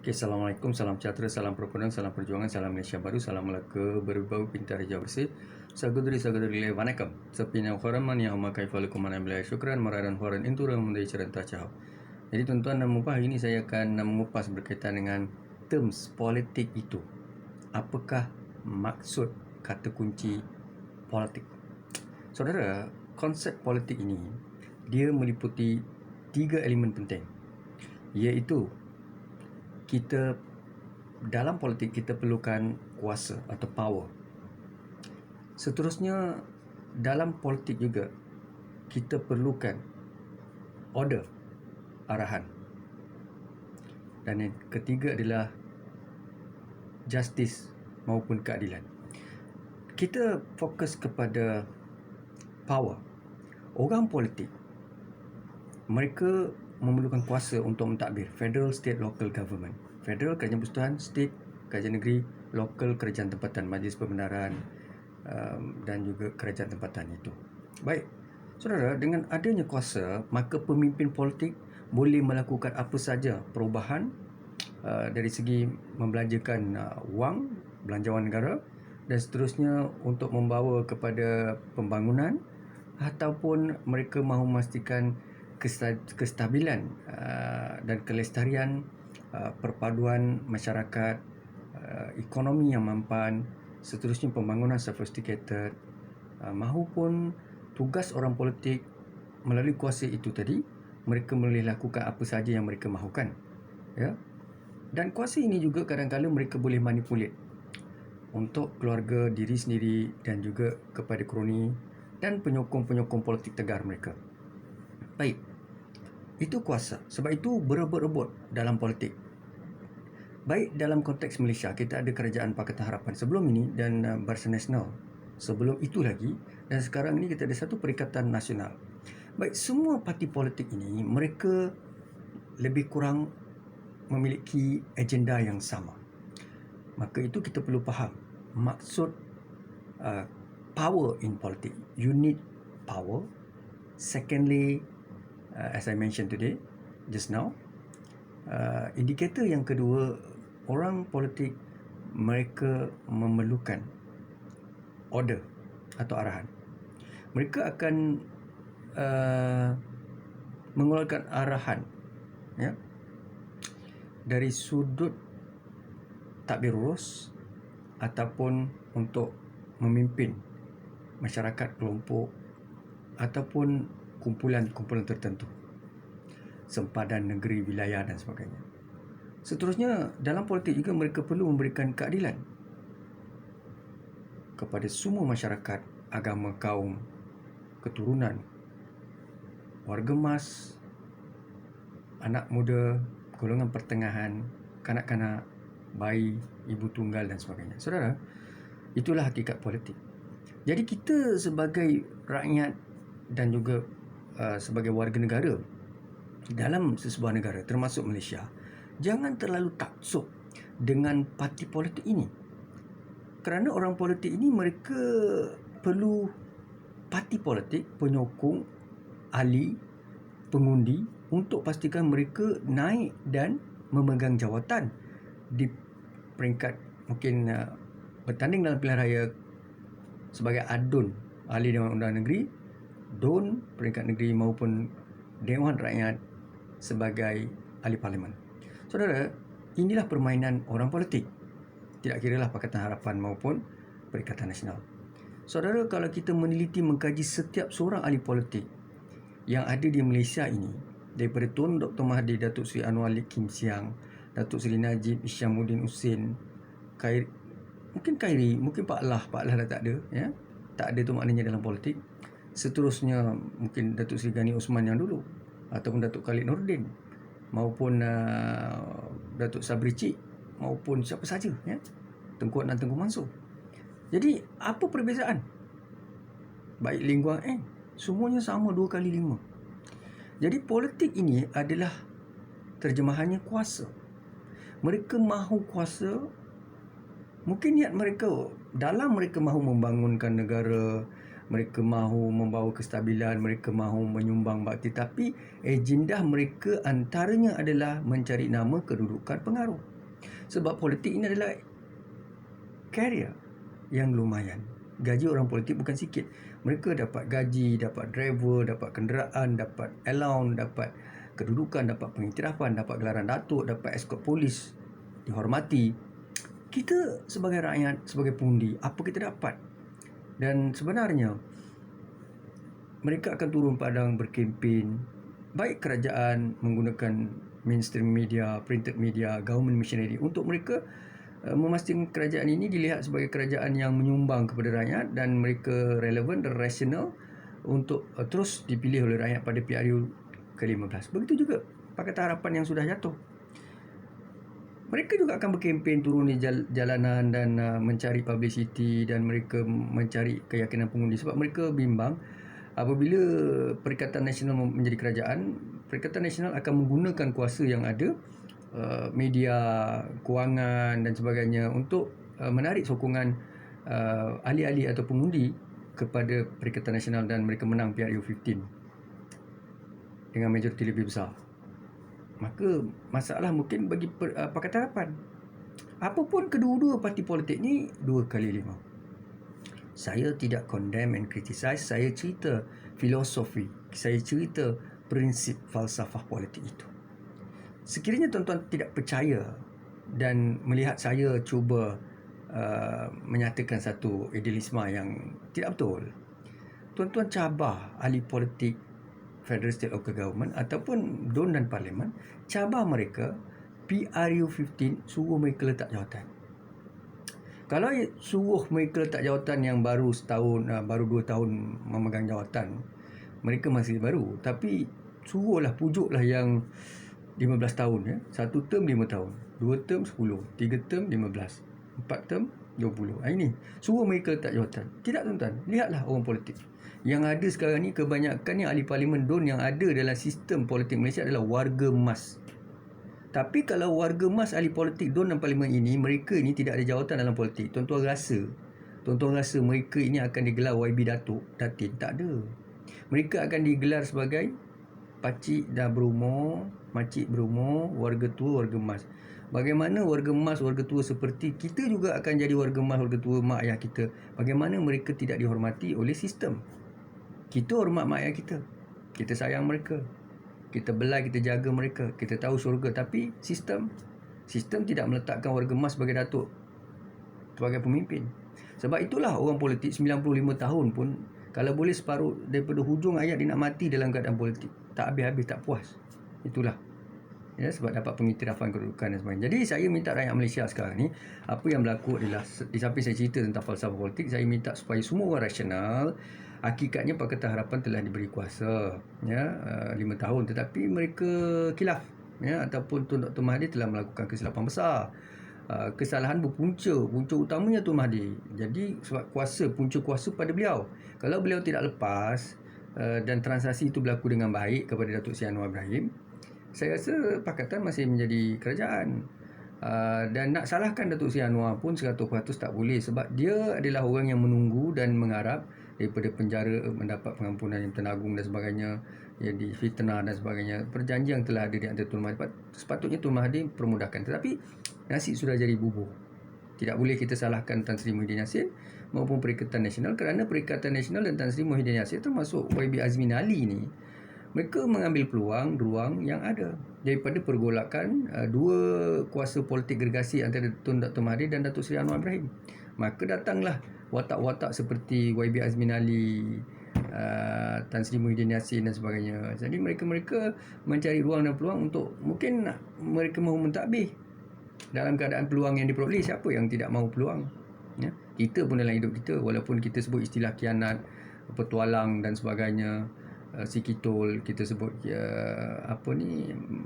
Okay, Assalamualaikum, salam sejahtera, salam perukunan, salam perjuangan, salam Malaysia baru, salam Melaka berbau pintar hijau bersih. Saudari-saudari வணக்கம். Sepinya kharaman yang makaifalukum manambilai syukran maradan horan inturan mendai cerita cahau. Jadi tuan-tuan dan puan, hari ini saya akan mengupas berkaitan dengan terms politik itu. Apakah maksud kata kunci politik? Saudara, konsep politik ini dia meliputi 3 elemen penting, iaitu kita dalam politik kita perlukan kuasa atau power. Seterusnya dalam politik juga kita perlukan order, arahan. Dan yang ketiga adalah justice maupun keadilan. Kita fokus kepada power. Orang politik mereka memerlukan kuasa untuk mentadbir federal, state, local government. Federal kerajaan persekutuan, state kerajaan negeri, local kerajaan tempatan, majlis perbendaharaan dan juga kerajaan tempatan itu. Baik, saudara, dengan adanya kuasa, maka pemimpin politik boleh melakukan apa saja perubahan dari segi membelanjakan wang, belanjawan negara, dan seterusnya untuk membawa kepada pembangunan, ataupun mereka mahu memastikan kestabilan dan kelestarian perpaduan masyarakat, ekonomi yang mampan, seterusnya pembangunan sophisticated, mahupun tugas orang politik melalui kuasa itu tadi, mereka boleh lakukan apa saja yang mereka mahukan, ya. Dan kuasa ini juga kadang-kadang mereka boleh manipulate untuk keluarga diri sendiri dan juga kepada kroni dan penyokong-penyokong politik tegar mereka. Baik, itu kuasa. Sebab itu berebut-rebut dalam politik. Baik dalam konteks Malaysia, kita ada Kerajaan Pakatan Harapan sebelum ini dan Barisan Nasional sebelum itu lagi, dan sekarang ini kita ada satu Perikatan Nasional. Baik, semua parti politik ini mereka lebih kurang memiliki agenda yang sama. Maka itu kita perlu faham maksud power in politics. You need power. Secondly, as I mentioned today, just now, indikator yang kedua, orang politik mereka memerlukan order atau arahan. Mereka akan mengeluarkan arahan, ya, dari sudut tadbir urus ataupun untuk memimpin masyarakat, kelompok ataupun kumpulan-kumpulan tertentu, sempadan negeri, wilayah dan sebagainya. Seterusnya, dalam politik juga mereka perlu memberikan keadilan kepada semua masyarakat, agama, kaum, keturunan, warga emas, anak muda, golongan pertengahan, kanak-kanak, bayi, ibu tunggal dan sebagainya. Saudara, itulah hakikat politik. Jadi kita sebagai rakyat dan juga sebagai warga negara dalam sesebuah negara termasuk Malaysia, jangan terlalu taksub dengan parti politik ini. Kerana orang politik ini mereka perlu parti politik, penyokong, ahli, pengundi untuk pastikan mereka naik dan memegang jawatan di peringkat mungkin bertanding dalam pilihan raya sebagai adun, ahli Dewan Undangan Negeri, DUN peringkat negeri maupun Dewan Rakyat sebagai ahli parlimen. Saudara, inilah permainan orang politik. Tidak kiralah Pakatan Harapan maupun Perikatan Nasional. Saudara, kalau kita meneliti mengkaji setiap seorang ahli politik yang ada di Malaysia ini, daripada Tun Dr. Mahathir, Datuk Seri Anwar Kim Siang, Datuk Seri Najib Isyamuddin Husin, mungkin Khairi, mungkin Pak Lah dah tak ada, ya. Tak ada tu maknanya dalam politik. Seterusnya mungkin Datuk Seri Ghani Osman yang dulu, ataupun Datuk Khalid Nordin, maupun Datuk Sabri Cik, maupun siapa saja, ya, Tengku dan Tengku Mansur. Jadi apa perbezaan? Baik Lim Guang Eng, semuanya sama 2 kali 5. Jadi politik ini adalah terjemahannya kuasa. Mereka mahu kuasa. Mungkin niat mereka dalam mereka mahu membangunkan negara, mereka mahu membawa kestabilan, mereka mahu menyumbang bakti, tapi agenda mereka antaranya adalah mencari nama, kedudukan, pengaruh. Sebab politik ini adalah career yang lumayan. Gaji orang politik bukan sikit. Mereka dapat gaji, dapat driver, dapat kenderaan, dapat allowance, dapat kedudukan, dapat pengiktirafan, dapat gelaran datuk, dapat escort polis, dihormati. Kita sebagai rakyat, sebagai pengundi, apa kita dapat? Dan sebenarnya mereka akan turun padang berkempen, baik kerajaan menggunakan mainstream media, printed media, government machinery untuk mereka memastikan kerajaan ini dilihat sebagai kerajaan yang menyumbang kepada rakyat dan mereka relevan dan rasional untuk terus dipilih oleh rakyat pada PRU ke-15. Begitu juga Pakatan Harapan yang sudah jatuh. Mereka juga akan berkempen turun di jalanan dan mencari publicity dan mereka mencari keyakinan pengundi sebab mereka bimbang apabila Perikatan Nasional menjadi kerajaan, Perikatan Nasional akan menggunakan kuasa yang ada, media, kewangan dan sebagainya untuk menarik sokongan ahli-ahli atau pengundi kepada Perikatan Nasional dan mereka menang PRU 15 dengan majoriti lebih besar. Maka masalah mungkin bagi Pakatan Harapan. Apapun kedua-dua parti politik ni 2x5. Saya tidak condemn and criticize, saya cerita filosofi, saya cerita prinsip falsafah politik itu. Sekiranya tuan-tuan tidak percaya dan melihat saya cuba menyatakan satu idealisme yang tidak betul, tuan-tuan cabar ahli politik Federal State Local Government ataupun DUN dan Parlimen, cabar mereka PRU 15 suruh mereka letak jawatan. Kalau suruh mereka letak jawatan yang baru setahun, baru 2 tahun memegang jawatan, mereka masih baru, tapi suruhlah, pujuklah yang 15 tahun ya. 1 term 5 tahun, 2 term 10, 3 term 15, 4 term 20. Ini suruh mereka letak jawatan. Tidak tuan-tuan, lihatlah orang politik yang ada sekarang ni, kebanyakan ni ahli parlimen DUN yang ada dalam sistem politik Malaysia adalah warga emas. Tapi kalau warga emas ahli politik DUN dan parlimen ini, mereka ini tidak ada jawatan dalam politik, tuan-tuan rasa mereka ini akan digelar YB Datuk, Datin? Tak ada. Mereka akan digelar sebagai pakcik dah berumur, makcik berumur, warga tua, warga emas. Bagaimana warga emas, warga tua seperti kita juga akan jadi warga emas, warga tua, mak ayah kita. Bagaimana mereka tidak dihormati oleh sistem? Kita hormat mak ayah kita. Kita sayang mereka. Kita belai, kita jaga mereka. Kita tahu syurga. Tapi sistem tidak meletakkan warga emas sebagai datuk, sebagai pemimpin. Sebab itulah orang politik 95 tahun pun, kalau boleh separuh daripada hujung hayat dia nak mati dalam keadaan politik. Tak habis-habis, tak puas. Itulah. Ya, sebab dapat pengiktirafan kedudukan dan sebagainya. Jadi saya minta rakyat Malaysia sekarang ni, apa yang berlaku adalah, di samping saya cerita tentang falsafah politik, saya minta supaya semua orang rasional. Hakikatnya Pakatan Harapan telah diberi kuasa 5 tahun, tetapi mereka khilaf ya, ataupun Tun Dr. Mahathir telah melakukan kesilapan besar. Kesalahan punca utamanya Tun Mahathir. Jadi sebab punca kuasa pada beliau. Kalau beliau tidak lepas dan transaksi itu berlaku dengan baik kepada Datuk Seri Anwar Ibrahim, saya rasa Pakatan masih menjadi kerajaan. Dan nak salahkan Datuk Seri Anwar pun 100% tak boleh, sebab dia adalah orang yang menunggu dan mengharap daripada penjara mendapat pengampunan yang Agung dan sebagainya, yang difitnah dan sebagainya. Perjanjian yang telah ada di antara Tun Mahathir, sepatutnya Tun Mahathir permudahkan, tetapi nasi sudah jadi bubur. Tidak boleh kita salahkan Tan Sri Muhyiddin Yassin maupun Perikatan Nasional, kerana Perikatan Nasional dan Tan Sri Muhyiddin Yassin termasuk YB Azmin Ali ni, mereka mengambil peluang ruang yang ada daripada pergolakan dua kuasa politik gergasi antara Tun Dr. Mahathir dan Datuk Seri Anwar Ibrahim. Maka datanglah watak-watak seperti YB Azmin Ali, Tan Sri Muhyiddin Yassin dan sebagainya. Jadi mereka mencari ruang dan peluang untuk, mungkin mereka mahu mentadbir dalam keadaan peluang yang diperoleh. Siapa yang tidak mahu peluang ya? Kita pun dalam hidup kita, walaupun kita sebut istilah khianat, petualang dan sebagainya, sikitol, kita sebut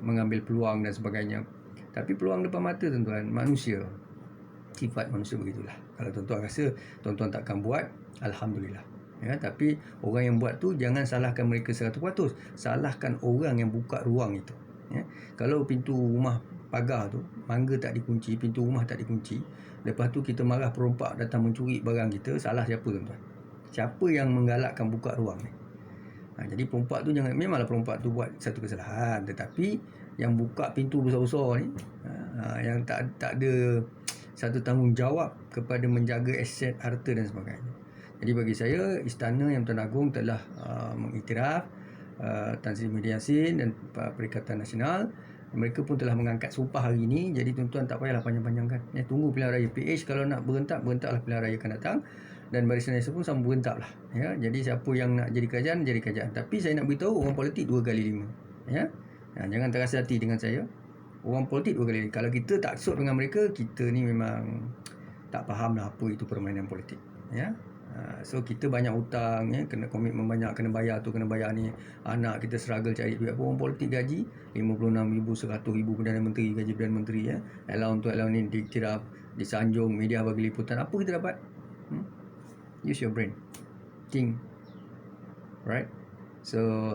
mengambil peluang dan sebagainya, tapi peluang depan mata tuan-tuan, manusia, sifat manusia begitulah. Kalau tuan-tuan rasa tuan-tuan takkan buat, alhamdulillah ya. Tapi orang yang buat tu, jangan salahkan mereka 100%, salahkan orang yang buka ruang itu ya. Kalau pintu rumah pagar tu, mangga tak dikunci, pintu rumah tak dikunci, lepas tu kita marah perompak datang mencuri barang kita, salah siapa tuan-tuan? Siapa yang menggalakkan buka ruang ni? Jadi perompak tu memanglah perompak tu buat satu kesalahan, tetapi yang buka pintu besar-besar ni, yang tak ada satu tanggungjawab kepada menjaga aset, harta dan sebagainya. Jadi bagi saya, Istana Yang Bertuan Agong telah mengiktiraf Tan Sri Muhyiddin Yassin dan Perikatan Nasional. Mereka pun telah mengangkat sumpah hari ini. Jadi tuan-tuan tak payahlah panjang-panjangkan. Tunggu pilihan raya PH. Kalau nak berentaklah pilihan raya akan datang. Dan Barisan Nasional pun sama berentaklah. Jadi siapa yang nak jadi kerajaan, jadi kerajaan. Tapi saya nak beritahu, orang politik 2 kali 5. Jangan terasa hati dengan saya. Orang politik 2 kali 5. Kalau kita tak sud dengan mereka, kita ni memang tak faham lah apa itu permainan politik. So kita banyak hutang, kena komitmen banyak, kena bayar tu, kena bayar ni. Anak kita struggle cari duit. Orang politik gaji 56,000, 100,000 Perdana Menteri, gaji Perdana Menteri. Allowance ni dikira, disanjung, media bagi liputan. Apa kita dapat? Use your brain, think, right? So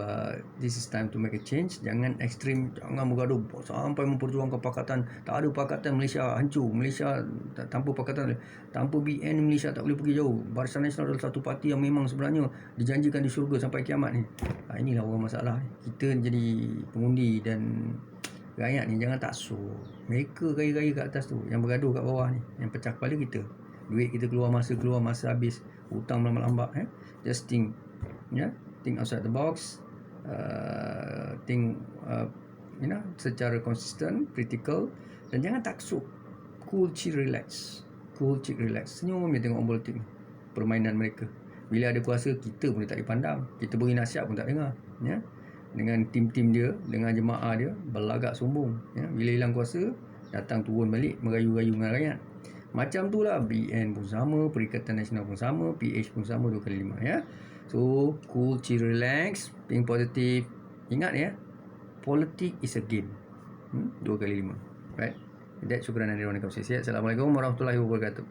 this is time to make a change. Jangan ekstrim, jangan bergaduh sampai memperjuangkan pakatan. Tak ada pakatan, Malaysia hancur. Malaysia tanpa pakatan, tanpa BN, Malaysia tak boleh pergi jauh. Barisan Nasional adalah satu parti yang memang sebenarnya dijanjikan di syurga sampai kiamat ni. Inilah orang masalah. Kita jadi pengundi dan rakyat ni jangan taksub. Mereka gaya-gaya kat atas tu, yang bergaduh kat bawah ni, yang pecah kepala kita. Duit kita keluar masa habis, hutang lambat-lambat. Just think, think outside the box, think secara konsisten, critical, dan jangan taksub. Cool, chill, relax. Senyum je tengok orang politik ni, permainan mereka. Bila ada kuasa, kita pun tak dipandang, kita beri nasihat pun tak dengar. Dengan tim-tim dia, dengan jemaah dia, berlagak sombong. Bila hilang kuasa, datang turun balik, merayu-rayu dengan rakyat. Macam tu lah, BN pun sama, Perikatan Nasional pun sama, PH pun sama, 2 kali 5. So, cool, chill, relax, being positive. Ingat politik is a game. 2 kali 5. Right? That's syukran dan Assalamualaikum warahmatullahi wabarakatuh.